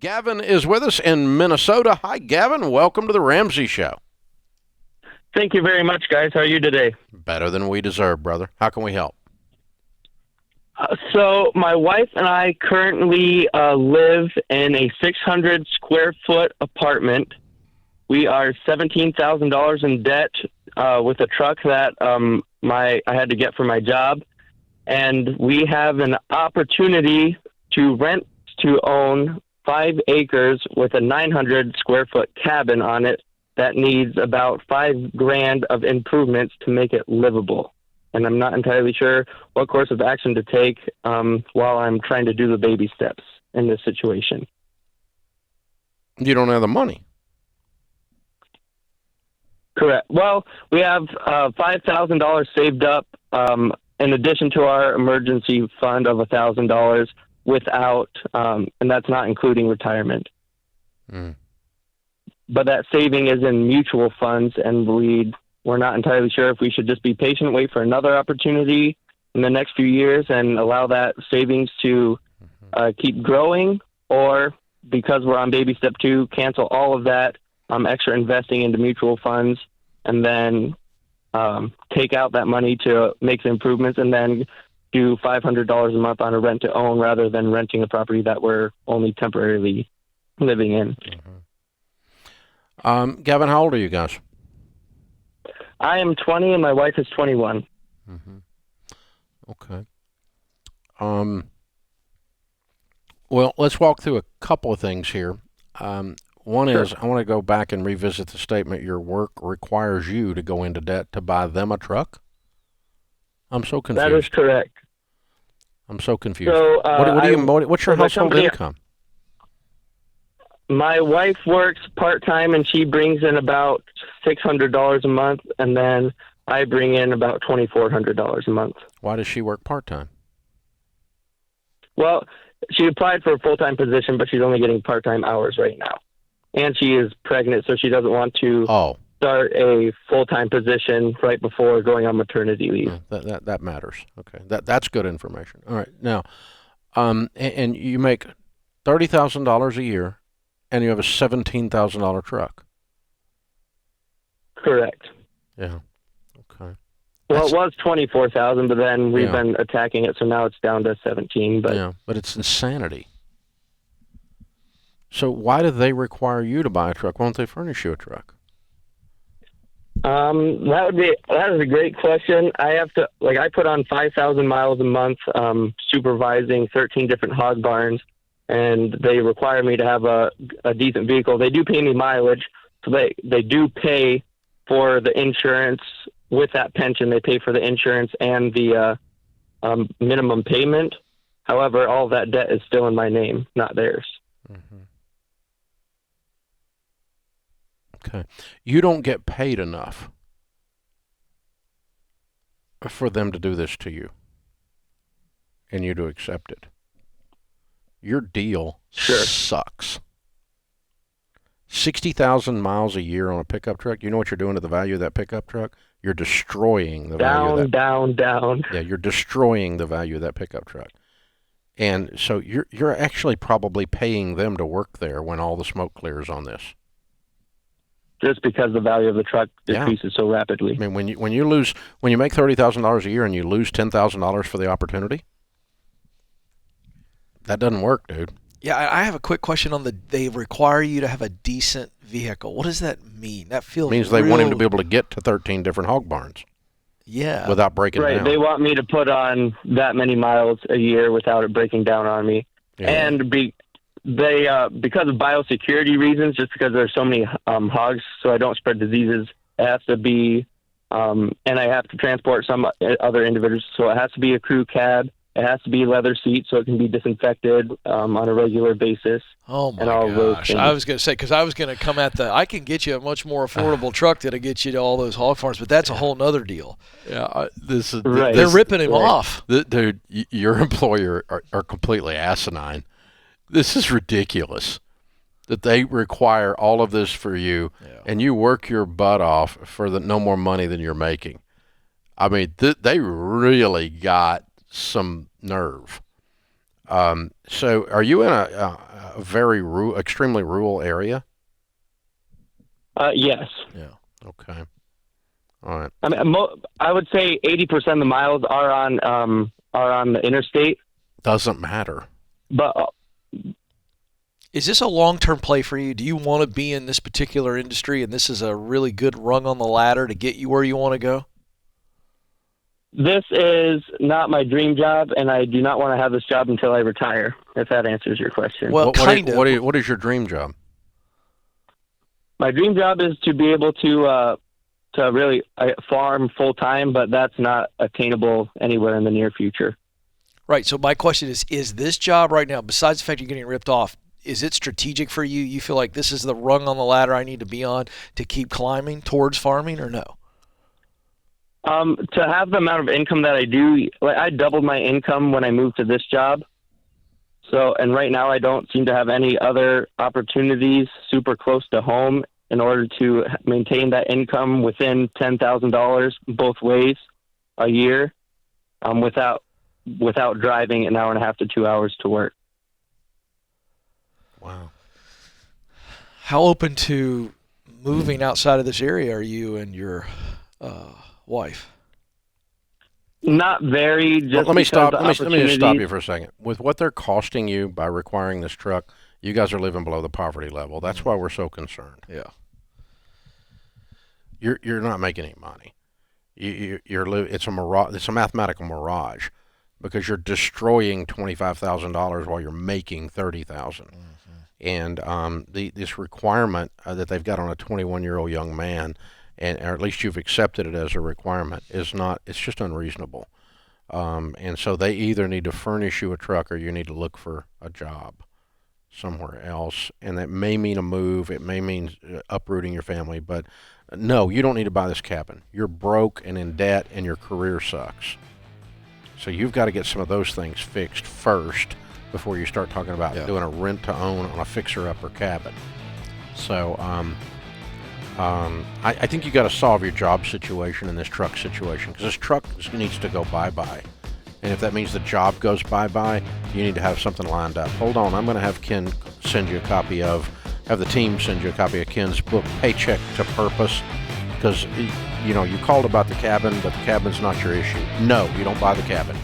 Gavin is with us in Minnesota. Hi, Gavin. Welcome to the Ramsey Show. Thank you very much, guys. How are you today? Better than we deserve, brother. How can we help? So my wife and I currently live in a 600 square foot apartment. We are $17,000 in debt with a truck that I had to get for my job, and we have an opportunity to rent to own 5 acres with a 900 square foot cabin on it that needs about $5,000 of improvements to make it livable. And I'm not entirely sure what course of action to take while I'm trying to do the baby steps in this situation. You don't have the money. Correct. Well, we have $5,000 saved up in addition to our emergency fund of $1,000 without, and that's not including retirement. But that saving is in mutual funds, and we're not entirely sure if we should just be patient, wait for another opportunity in the next few years and allow that savings to keep growing, or because we're on baby step 2, cancel all of that extra investing into mutual funds and then take out that money to make the improvements and then do $500 a month on a rent to own rather than renting a property that we're only temporarily living in. Gavin, how old are you guys? I am 20 and my wife is 21. Okay. Well, let's walk through a couple of things here. One is I want to go back and revisit the statement, your work requires you to go into debt to buy them a truck. I'm so confused. That is correct. I'm so confused. So, what's your household income? My wife works part-time and she brings in about $600 a month, and then I bring in about $2,400 a month. Why does she work part-time? Well, she applied for a full-time position, but she's only getting part-time hours right now. And she is pregnant, so she doesn't want to start a full-time position right before going on maternity leave. That matters. Okay, that's good information. All right, now, and you make $30,000 a year, and you have a $17,000 truck. Correct. Yeah. Okay. Well, it was $24,000, but then we've been attacking it, so now it's down to 17. But it's insanity. So why do they require you to buy a truck? Why don't they furnish you a truck? That is a great question. I put on 5,000 miles a month, supervising 13 different hog barns, and they require me to have a decent vehicle. They do pay me mileage, so they do pay for the insurance. With that pension, they pay for the insurance and the minimum payment. However, all that debt is still in my name, not theirs. Okay. You don't get paid enough for them to do this to you and you to accept it. Your deal sucks. 60,000 miles a year on a pickup truck. You know what you're doing to the value of that pickup truck? You're destroying the value of that. Down. Yeah, you're destroying the value of that pickup truck. And so you're actually probably paying them to work there when all the smoke clears on this. Just because the value of the truck decreases so rapidly. I mean, when you make $30,000 a year and you lose $10,000 for the opportunity, that doesn't work, dude. Yeah, I have a quick question on they require you to have a decent vehicle. What does that mean? That means they want him to be able to get to 13 different hog barns. Yeah. Without breaking down. Right. They want me to put on that many miles a year without it breaking down on me. Yeah. And because of biosecurity reasons, just because there's so many hogs, so I don't spread diseases, it has to be, and I have to transport some other individuals, so it has to be a crew cab. It has to be leather seats so it can be disinfected on a regular basis. Oh, my gosh. I was going to say, because I was going to come I can get you a much more affordable truck that'll get you to all those hog farms, but that's a whole nother deal. Yeah, they're ripping him off. Dude, your employer are completely asinine. This is ridiculous that they require all of this for you, and you work your butt off for no more money than you're making. I mean, they really got some nerve. So are you in a very extremely rural area? Yes. Yeah. Okay. All right. I mean, I would say 80% of the miles are on the interstate. Doesn't matter. But is this a long-term play for you? Do you want to be in this particular industry, and this is a really good rung on the ladder to get you where you want to go? This is not my dream job, and I do not want to have this job until I retire, if that answers your question. Well, kind of. What is your dream job? My dream job is to be able to really farm full-time, but that's not attainable anywhere in the near future. Right. So my question is this job right now, besides the fact you're getting ripped off, is it strategic for you? You feel like this is the rung on the ladder I need to be on to keep climbing towards farming, or no? To have the amount of income that I do, like I doubled my income when I moved to this job. So, and right now I don't seem to have any other opportunities super close to home in order to maintain that income within $10,000 both ways a year, without driving an hour and a half to 2 hours to work. Wow. How open to moving outside of this area are you and your wife? Not very. Let me just stop you for a second. With what they're costing you by requiring this truck, you guys are living below the poverty level. That's why we're so concerned. Yeah. You're not making any money. It's a mirage. It's a mathematical mirage, because you're destroying $25,000 while you're making $30,000. And this requirement that they've got on a 21-year-old young man, or at least you've accepted it as a requirement, is not. It's just unreasonable. And so they either need to furnish you a truck, or you need to look for a job somewhere else. And that may mean a move. It may mean uprooting your family. But no, you don't need to buy this cabin. You're broke and in debt, and your career sucks. So you've got to get some of those things fixed first before you start talking about doing a rent-to-own on a fixer-upper cabin. So I think you got to solve your job situation and this truck situation, because this truck needs to go bye-bye. And if that means the job goes bye-bye, you need to have something lined up. Hold on, I'm going to have Ken send you a copy of, have the team send you a copy of Ken's book, Paycheck to Purpose, because you called about the cabin, but the cabin's not your issue. No, you don't buy the cabin.